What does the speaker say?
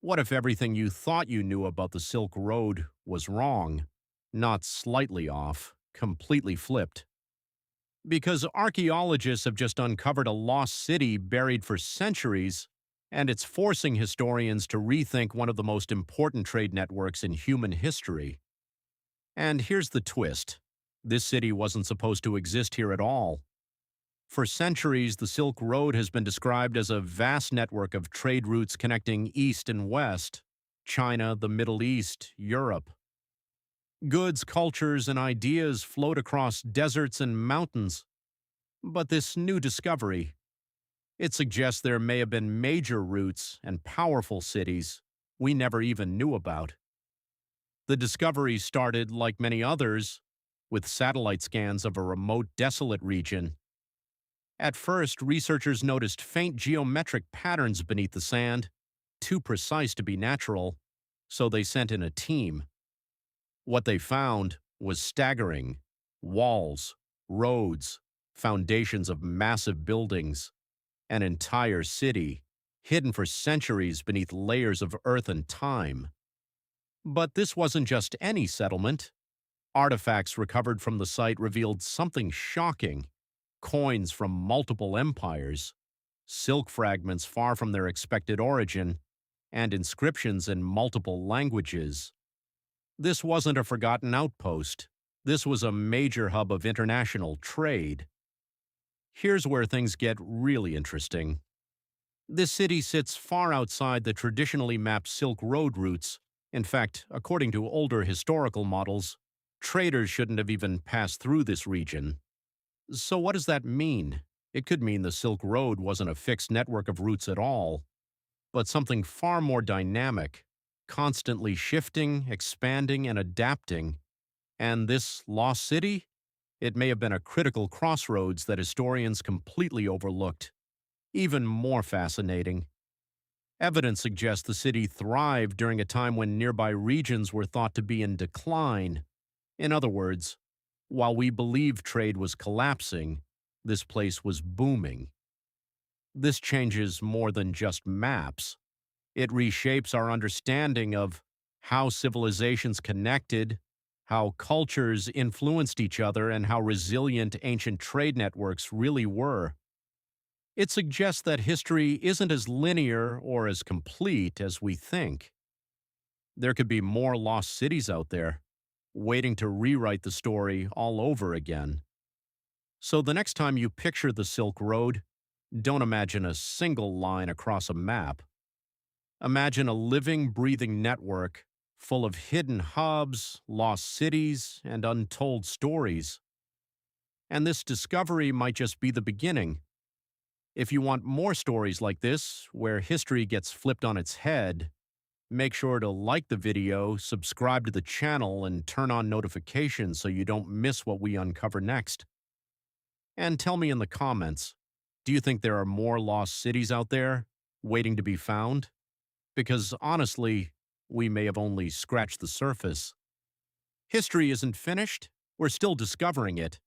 What if everything you thought you knew about the Silk Road was wrong? Not slightly off, completely flipped. Because archaeologists have just uncovered a lost city buried for centuries, and it's forcing historians to rethink one of the most important trade networks in human history. And here's the twist. This city wasn't supposed to exist here at all. For centuries, the Silk Road has been described as a vast network of trade routes connecting East and West, China, the Middle East, Europe. Goods, cultures, and ideas flowed across deserts and mountains. But this new discovery, it suggests there may have been major routes and powerful cities we never even knew about. The discovery started, like many others, with satellite scans of a remote, desolate region. At first, researchers noticed faint geometric patterns beneath the sand, too precise to be natural, so they sent in a team. What they found was staggering: walls, roads, foundations of massive buildings, an entire city, hidden for centuries beneath layers of earth and time. But this wasn't just any settlement. Artifacts recovered from the site revealed something shocking: coins from multiple empires, silk fragments far from their expected origin, and inscriptions in multiple languages. This wasn't a forgotten outpost. This was a major hub of international trade. Here's where things get really interesting. This city sits far outside the traditionally mapped Silk Road routes. In fact, according to older historical models, traders shouldn't have even passed through this region. So what does that mean? It could mean the Silk Road wasn't a fixed network of routes at all, but something far more dynamic, constantly shifting, expanding, and adapting. And this lost city? It may have been a critical crossroads that historians completely overlooked. Even more fascinating, evidence suggests the city thrived during a time when nearby regions were thought to be in decline. In other words, while we believed trade was collapsing, this place was booming. This changes more than just maps. It reshapes our understanding of how civilizations connected, how cultures influenced each other, and how resilient ancient trade networks really were. It suggests that history isn't as linear or as complete as we think. There could be more lost cities out there, waiting to rewrite the story all over again. So the next time you picture the Silk Road, don't imagine a single line across a map. Imagine a living, breathing network full of hidden hubs, lost cities, and untold stories. And this discovery might just be the beginning. If you want more stories like this, where history gets flipped on its head, make sure to like the video, subscribe to the channel, and turn on notifications so you don't miss what we uncover next. And tell me in the comments, do you think there are more lost cities out there waiting to be found? Because honestly, we may have only scratched the surface. History isn't finished. We're still discovering it.